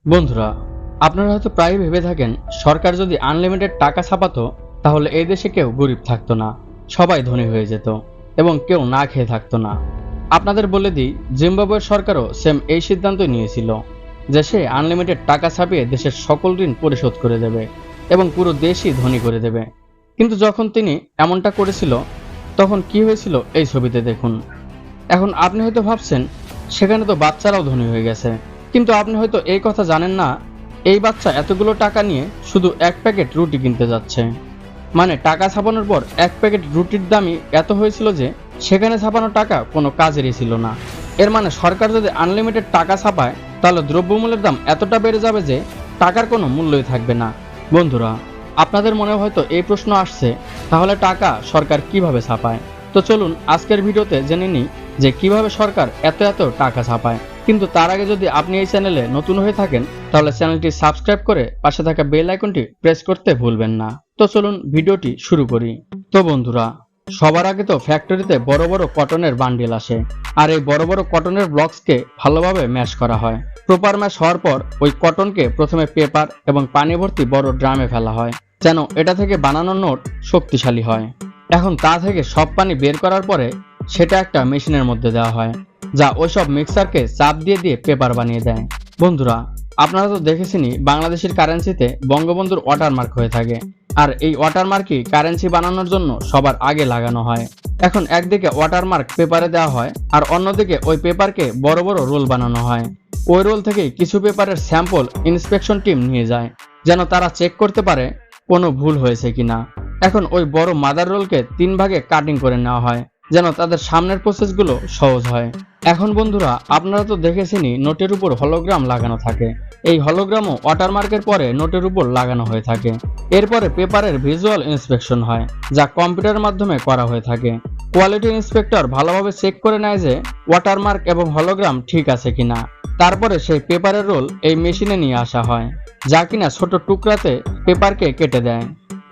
বন্ধুরা, আপনারা হয়তো প্রায় ভেবে থাকেন সরকার যদি আনলিমিটেড টাকা ছাপাতো তাহলে এই দেশে কেউ গরিব থাকতো না, সবাই ধনী হয়ে যেত এবং কেউ না খেয়ে থাকতো না। আপনাদের বলে দিই, জিম্বাবুয়ের সরকারও সেম এই সিদ্ধান্তই নিয়েছিল যে সে আনলিমিটেড টাকা ছাপিয়ে দেশের সকল ঋণ পরিশোধ করে দেবে এবং পুরো দেশই ধনী করে দেবে। কিন্তু যখন তিনি এমনটা করেছিল তখন কি হয়েছিল এই ছবিতে দেখুন। এখন আপনি হয়তো ভাবছেন সেখানে তো বাচ্চারাও ধনী হয়ে গেছে, কিন্তু আপনি হয়তো এই কথা জানেন না এই বাচ্চা এতগুলো টাকা নিয়ে শুধু এক প্যাকেট রুটি কিনতে যাচ্ছে। মানে টাকা ছাপানোর পর এক প্যাকেট রুটির দামই এত হয়েছিল যে সেখানে ছাপানো টাকা কোনো কাজেরই ছিল না। এর মানে সরকার যদি আনলিমিটেড টাকা ছাপায় তাহলে দ্রব্যমূল্যের দাম এতটা বেড়ে যাবে যে টাকার কোনো মূল্যই থাকবে না। বন্ধুরা, আপনাদের মনে হয়তো এই প্রশ্ন আসছে, তাহলে টাকা সরকার কিভাবে ছাপায়? তো চলুন আজকের ভিডিওতে জেনে নিই যে কিভাবে সরকার এত টাকা ছাপায়। কিন্তু তার আগে যদি আপনি এই চ্যানেলে নতুন হয়ে থাকেন তাহলে চ্যানেলটি সাবস্ক্রাইব করে পাশে থাকা বেল আইকনটি প্রেস করতে ভুলবেন না। তো চলুন ভিডিওটি শুরু করি। তো বন্ধুরা, সবার আগে তো ফ্যাক্টরিতে বড় বড় কটনের বান্ডিল আসে, আর এই বড় বড় কটনের ব্লকসকে ভালোভাবে ম্যাশ করা হয়। প্রপার ম্যাশ হওয়ার পর ওই কটনকে প্রথমে পেপার এবং পানি ভর্তি বড় ড্রামে ফেলা হয় যেন এটা থেকে বানানো নোট শক্তিশালী হয়। এখন তা থেকে সব পানি বের করার পরে সেটা একটা মেশিনের মধ্যে দেওয়া হয়, যা ওইসব মিক্সারকে চাপ দিয়ে দিয়ে পেপার বানিয়ে দেয়। বন্ধুরা, আপনারা তো দেখেছেনই বাংলাদেশের কারেন্সিতে বঙ্গবন্ধুর ওয়াটারমার্ক হয়ে থাকে, আর এই ওয়াটারমার্কই কারেন্সি বানানোর জন্য সবার আগে লাগানো হয়। এখন একদিকে ওয়াটারমার্ক পেপারে দেওয়া হয় আর অন্যদিকে ওই পেপারকে বড় বড় রোল বানানো হয়। ওই রোল থেকে কিছু পেপারের স্যাম্পল ইন্সপেকশন টিম নিয়ে যায় যেন তারা চেক করতে পারে কোনো ভুল হয়েছে কিনা। এখন ওই বড় মাদার রোলকে 3 ভাগে কাটিং করে নেওয়া হয় যেন তাদের সামনের প্রসেসগুলো সহজ হয়। এখন বন্ধুরা, আপনারা তো দেখেছেনই নোটের উপর হলোগ্রাম লাগানো থাকে। এই হলোগ্রামও ওয়াটারমার্কের পরে নোটের উপর লাগানো হয়ে থাকে। এরপরে পেপারের ভিজুয়াল ইন্সপেকশন হয়, যা কম্পিউটারের মাধ্যমে করা হয়ে থাকে। কোয়ালিটি ইন্সপেক্টর ভালোভাবে চেক করে নেয় যে ওয়াটারমার্ক এবং হলোগ্রাম ঠিক আছে কিনা। তারপরে সেই পেপারের রোল এই মেশিনে নিয়ে আসা হয়, যা কিনা ছোট টুকরাতে পেপারকে কেটে দেয়।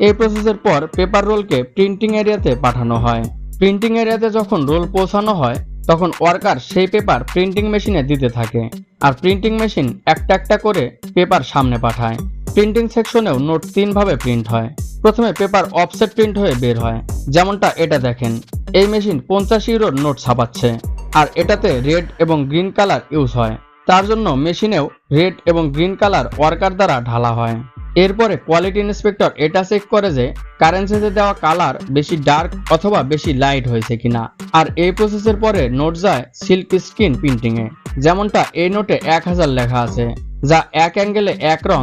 এই প্রসেসের পর পেপার রোলকে প্রিন্টিং এরিয়াতে পাঠানো হয়। প্রিন্টিং এরিয়াতে যখন রোল পৌঁছানো হয় তখন ওয়ার্কার সেই পেপার প্রিন্টিং মেশিনে দিতে থাকে, আর প্রিন্টিং মেশিন একটা একটা করে পেপার সামনে পাঠায়। প্রিন্টিং সেকশনেও নোট 3 ভাবে প্রিন্ট হয়। প্রথমে পেপার অফসেট প্রিন্ট হয়ে বের হয়, যেমনটা এটা দেখেন। এই মেশিন 50 ইউরোর নোট ছাপাচ্ছে, আর এটাতে রেড এবং গ্রিন কালার ইউজ হয়। তার জন্য মেশিনেও রেড এবং গ্রিন কালার ওয়ার্কার দ্বারা ঢালা হয়। এরপরে কোয়ালিটি ইন্সপেক্টর এটা চেক করে যে কারেন্সিতে দেওয়া কালার বেশি ডার্ক অথবা বেশি লাইট হয়েছে কিনা। আর এই প্রসেসের পরে নোট যায় সিল্ক স্ক্রিন প্রিন্টিং এ, যেমনটা এই নোটে 1000 লেখা আছে, যা এক অ্যাঙ্গেলে এক রং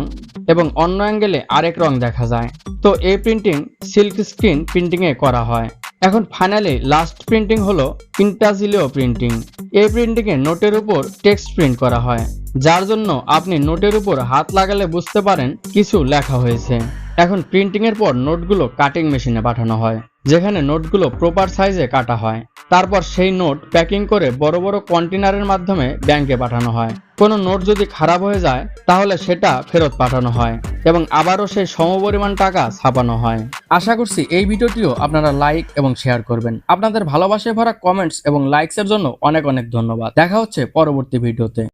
এবং অন্য অ্যাঙ্গেলে আরেক রং দেখা যায়। তো এই প্রিন্টিং সিল্ক স্ক্রিন প্রিন্টিং এ করা হয়। এখন ফাইনালি লাস্ট প্রিন্টিং হলো ইন্টাজিলিও প্রিন্টিং। এই প্রিন্টিং এ নোটের উপর টেক্সট প্রিন্ট করা হয়, যার জন্য আপনি নোটের উপর হাত লাগালে বুঝতে পারেন কিছু লেখা হয়েছে। এখন প্রিন্টিং এর পর নোটগুলো কাটিং মেশিনে পাঠানো হয়, যেখানে নোটগুলো প্রপার সাইজে কাটা হয়। তারপর সেই নোট প্যাকিং করে বড় বড় কন্টেনারের মাধ্যমে ব্যাংকে পাঠানো হয়। কোনো নোট যদি খারাপ হয়ে যায় তাহলে সেটা ফেরত পাঠানো হয় এবং আবারও সেই সমপরিমাণ টাকা ছাপানো হয়। আশা করছি এই ভিডিওটিও আপনারা লাইক এবং শেয়ার করবেন। আপনাদের ভালোবাসায় ভরা কমেন্টস এবং লাইকসের জন্য অনেক ধন্যবাদ। দেখা হচ্ছে পরবর্তী ভিডিওতে।